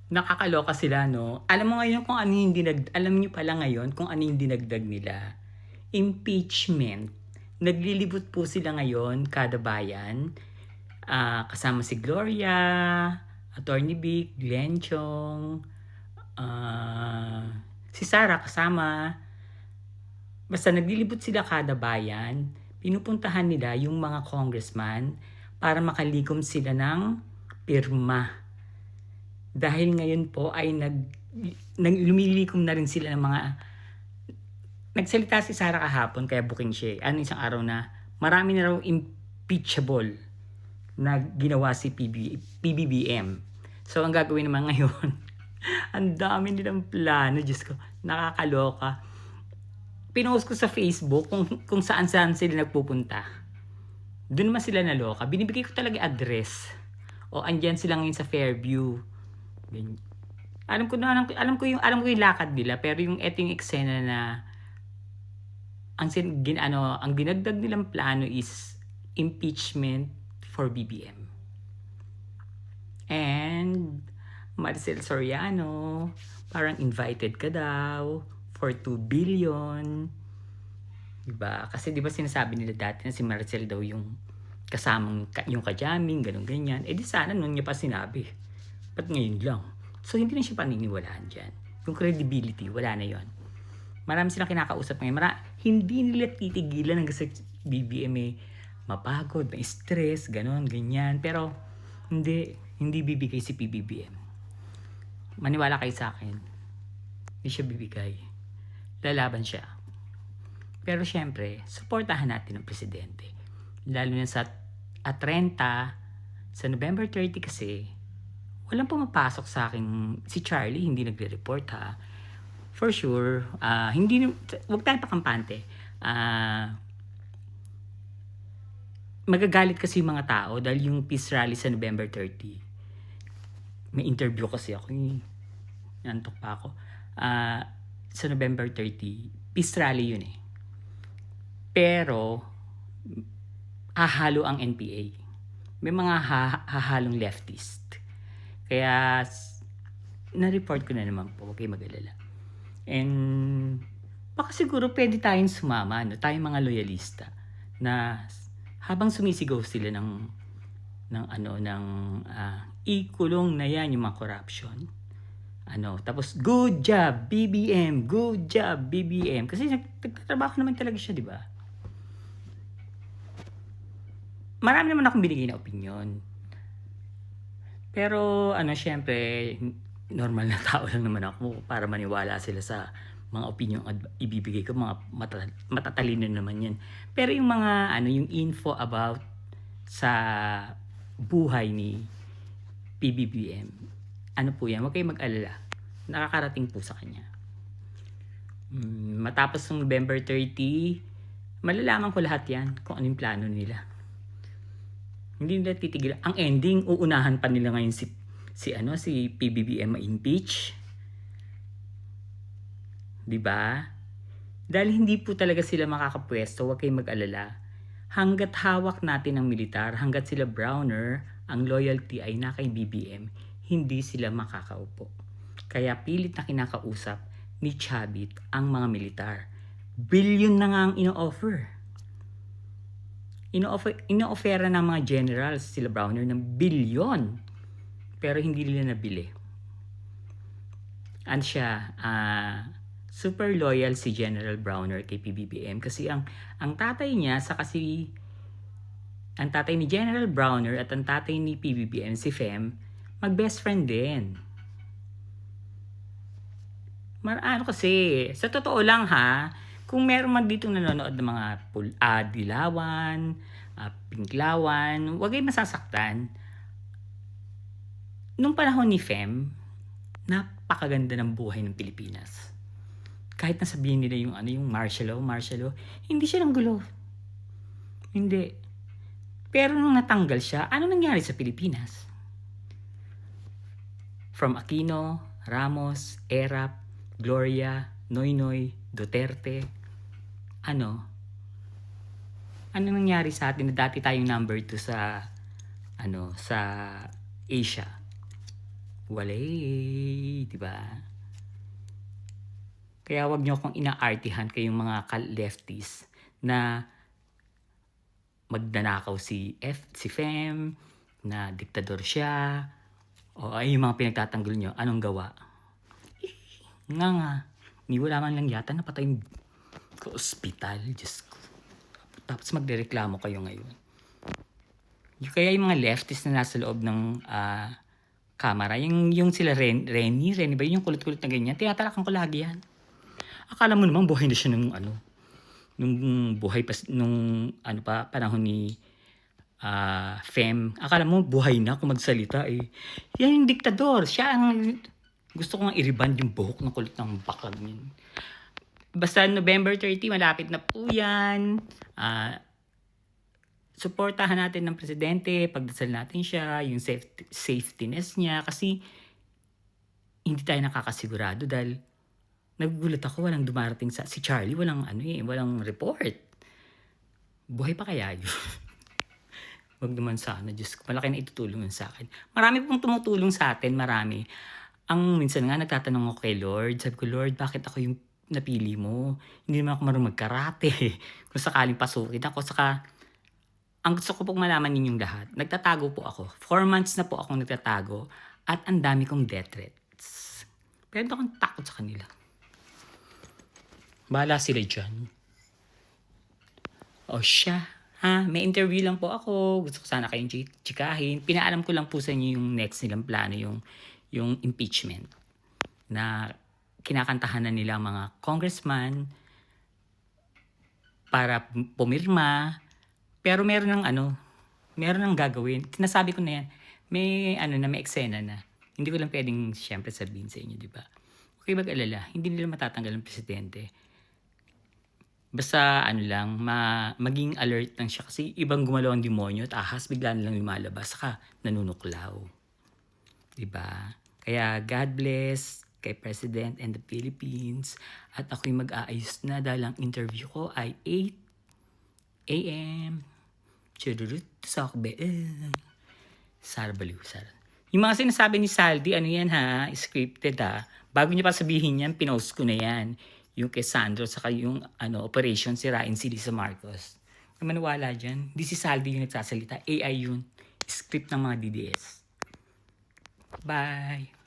Nakakaloka sila 'no. Alam mo ngayon kung ano yung alam niyo pala ngayon kung ano yung dinagdag nila? Impeachment. Naglilibot po sila ngayon kada bayan, kasama si Gloria, Attorney Vic, Glenn Chong, si Sara kasama. Basta naglilibot sila kada bayan, pinupuntahan nila yung mga congressman para makalikom sila ng pirma. Dahil ngayon po ay lumilikom na rin sila ng mga nagsalita si Sara kahapon kaya booking siya. Isang araw na marami na raw impeachable na ginawa si PBBM. So ang gagawin naman ngayon, ang dami nilang plano, Diyos ko, nakakaloka. Pinost ko sa Facebook kung saan-saan sila nagpupunta. Doon naman sila naloka. Binibigay ko talaga address. O andyan sila ngayon sa Fairview. Alam ko yung lakad nila, pero yung eting eksena na ang dinagdag nilang plano is impeachment for BBM. And Maricel Soriano, parang invited ka daw for 2 billion. Diba? Kasi diba sinasabi nila dati na si Maricel daw yung kasamang yung kajaming, ganun ganyan. Eh di sana noon niya pa sinabi. Ba't ngayon lang? So hindi na siya paniniwalaan dyan. Yung credibility, wala na yon. Marami silang kinakausap ngayon. Hindi nila titigilan hanggang sa BBM mapagod, may stress, ganon, ganyan. Pero hindi bibigay si PBBM. Maniwala kayo sa akin. Hindi siya bibigay. Lalaban siya. Pero syempre, suportahan natin ang presidente. Lalo na sa 30, sa November 30 kasi, walang pumapasok sa akin. Si Charlie hindi nagre-report ha. For sure, wag tayo pakampante. Magagalit kasi yung mga tao dahil yung peace rally sa November 30. May interview kasi ako. Nantok pa ako. Sa November 30, peace rally yun eh. Pero, hahalo ang NPA. May mga hahalong leftist. Kaya, na-report ko na naman po. Huwag kayo mag-alala. And baka siguro pwede tayong sumama, no? Tayong mga loyalista na habang sumisigaw sila ng ikulong na yan yung mga corruption. Tapos good job BBM, good job BBM, kasi nagtatrabaho naman talaga siya, di ba? Marami naman akong binigay na opinion. Pero syempre normal na tao lang naman ako para maniwala sila sa mga opinion ibibigay ko, mga matatalino naman yan. Pero yung mga yung info about sa buhay ni PBBM, po yan, huwag kayong mag-alala. Nakakarating po sa kanya. Matapos ng November 30, malalaman ko lahat yan kung ano yung plano nila. Hindi nila titigil. Ang ending, uunahan pa nila ngayon si PBBM ma-impeach. 'Di ba? Dahil hindi po talaga sila makakapwesto, huwag kayong mag-alala. Hangga't hawak natin ang militar, hangga't sila Browner, ang loyalty ay na kay BBM, hindi sila makakaupo. Kaya pilit na kinakausap ni Chavit ang mga militar. Billion na nga ang ino-offer. Ino-offera ng mga generals sila Browner ng bilyon. Pero hindi nila nabili. Super loyal si General Browner kay PBBM kasi ang tatay niya ang tatay ni General Browner at ang tatay ni PBBM, si Fem, mag-best friend din. Kasi, sa totoo lang ha, kung meron man dito nanonood ng mga dilawan, pinklawan, huwag kayong masasaktan. Nung panahon ni Fem, napakaganda ng buhay ng Pilipinas. Kahit nasabihin nila yung martial law, hindi siya ng gulo. Hindi. Pero nung natanggal siya, ano nangyari sa Pilipinas? From Aquino, Ramos, Erap, Gloria, Noynoy, Duterte, ano nangyari sa atin na dati tayong number 2 sa Asia? Walay, di ba? Kaya wag niyo akong inaartihan kayong mga lefties na magnanakaw si Fem, na diktador siya, o ay yung mga pinagtatanggol nyo, anong gawa? Nga, ni wala man lang yata napatay yung ka-ospital, Diyos ko. Tapos magrereklamo kayo ngayon. Kaya yung mga leftist na nasa loob ng kamera, yung sila Renny ba yung kulot-kulot na ganyan, tinatalakan ko lagi yan. Akala mo naman buhay na siya nung buhay pa, panahon ni Fem. Akala mo buhay na kung magsalita eh. Yan yung diktador. Siya ang gusto ko nga i-reband yung buhok ng kulit ng bakag niyan. Basta November 30, malapit na po yan. Suportahan natin ng presidente, pagdasal natin siya, yung safetyness niya. Kasi hindi tayo nakakasigurado dahil nagugulat ako, walang dumarating si Charlie, walang report. Buhay pa kaya yun? Wag naman sana, Diyos ko, malaki na itutulong yun sa akin. Marami pong tumutulong sa atin, marami. Ang minsan nga nagtatanong ako kay Lord, sabi ko, Lord, bakit ako yung napili mo? Hindi naman ako marunong magkarate. Kung sakaling pasukin ako, saka, ang gusto ko pong malaman ninyong lahat, nagtatago po ako. 4 months na po akong nagtatago, at ang dami kong death threats. Pero hindi akong takot sa kanila. Bahala sila dyan. O siya. May interview lang po ako. Gusto ko sana kayong chikahin. Pinaalam ko lang po sa inyo yung next nilang plano, yung impeachment. Na kinakantahan na nila mga congressman para pumirma. Pero meron ng gagawin. Sinasabi ko na yan. May eksena na. Hindi ko lang pwedeng siyempre sabihin sa inyo, di ba? Okay, mag-alala. Hindi nila matatanggal ang presidente. Basta maging alert lang siya kasi ibang gumalaw ang demonyo at ahas bigla na lang lumalabas saka nanunuklaw. Diba? Kaya God bless kay President and the Philippines at ako'y mag-aayos na dahil ang interview ko ay 8 a.m. Chururut sa akbe. Sara Baliw, Sara. Yung mga sinasabi ni Saldi, scripted Bago niya pa sabihin yan, pinost ko na yan. Yung kay Sandro, saka yung operation sirain si Lisa Marcos. Kung maniwala dyan, di si Saldi yung nagsasalita. AI yun. Script ng mga DDS. Bye!